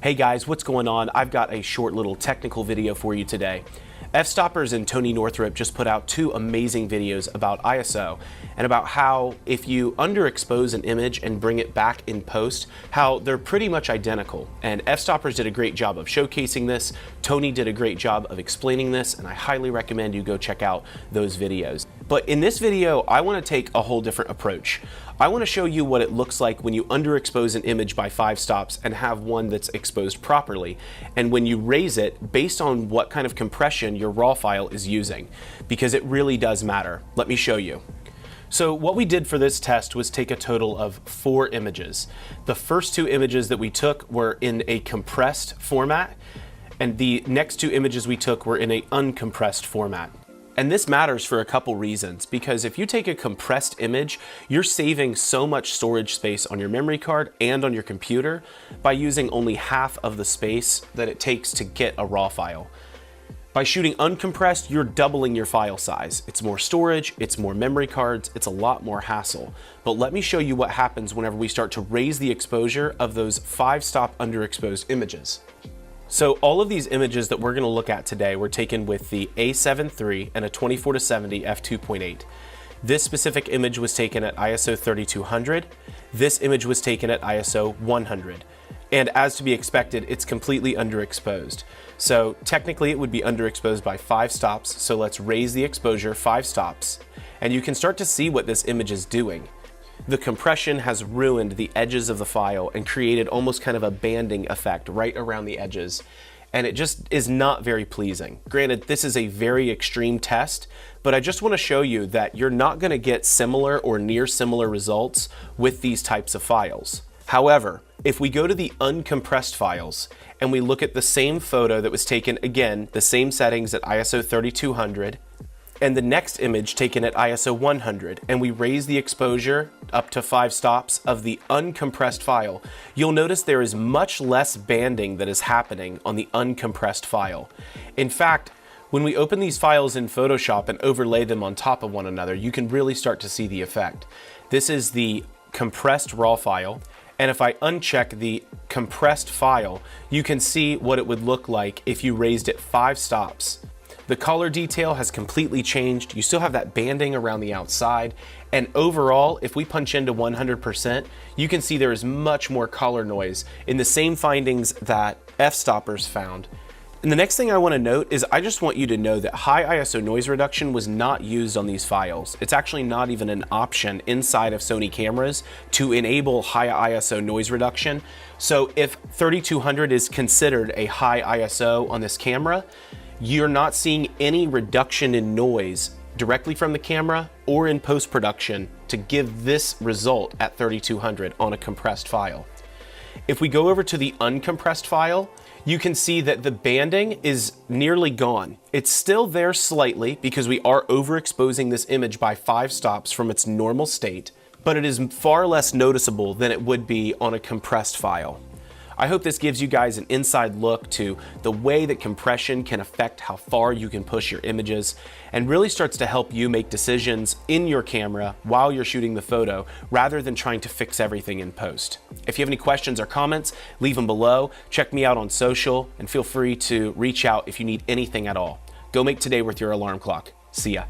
Hey guys, what's going on? I've got a short little technical video for you today. Fstoppers and Tony Northrup just put out two amazing videos about ISO and about how if you underexpose an image and bring it back in post, how they're pretty much identical. And Fstoppers did a great job of showcasing this, Tony did a great job of explaining this, and I highly recommend you go check out those videos. But in this video, I want to take a whole different approach. I want to show you what it looks like when you underexpose an image by 5 stops and have one that's exposed properly, and when you raise it based on what kind of compression your raw file is using, because it really does matter. Let me show you. So what we did for this test was take a total of 4 images. The first 2 images that we took were in a compressed format, and the next 2 images we took were in an uncompressed format. And this matters for a couple reasons, because if you take a compressed image, you're saving so much storage space on your memory card and on your computer by using only half of the space that it takes to get a raw file. By shooting uncompressed, you're doubling your file size. It's more storage, it's more memory cards, it's a lot more hassle. But let me show you what happens whenever we start to raise the exposure of those 5-stop underexposed images. So all of these images that we're going to look at today were taken with the A7 III and a 24-70 f2.8. This specific image was taken at ISO 3200. This image was taken at ISO 100. And as to be expected, it's completely underexposed. So technically it would be underexposed by 5 stops. So let's raise the exposure 5 stops. And you can start to see what this image is doing. The compression has ruined the edges of the file and created almost kind of a banding effect right around the edges. And it just is not very pleasing. Granted, this is a very extreme test, but I just want to show you that you're not going to get similar or near similar results with these types of files. However, if we go to the uncompressed files and we look at the same photo that was taken, again, the same settings at ISO 3200, and the next image taken at ISO 100, and we raise the exposure up to 5 stops of the uncompressed file, you'll notice there is much less banding that is happening on the uncompressed file. In fact, when we open these files in Photoshop and overlay them on top of one another, you can really start to see the effect. This is the compressed raw file, and if I uncheck the compressed file, you can see what it would look like if you raised it 5 stops. The color detail has completely changed. You still have that banding around the outside. And overall, if we punch into 100%, you can see there is much more color noise in the same findings that Fstoppers found. And the next thing I want to note is I just want you to know that high ISO noise reduction was not used on these files. It's actually not even an option inside of Sony cameras to enable high ISO noise reduction. So if 3200 is considered a high ISO on this camera, you're not seeing any reduction in noise directly from the camera or in post-production to give this result at 3200 on a compressed file. If we go over to the uncompressed file, you can see that the banding is nearly gone. It's still there slightly because we are overexposing this image by 5 stops from its normal state, but it is far less noticeable than it would be on a compressed file. I hope this gives you guys an inside look to the way that compression can affect how far you can push your images and really starts to help you make decisions in your camera while you're shooting the photo rather than trying to fix everything in post. If you have any questions or comments, leave them below. Check me out on social and feel free to reach out if you need anything at all. Go make today worth your alarm clock. See ya.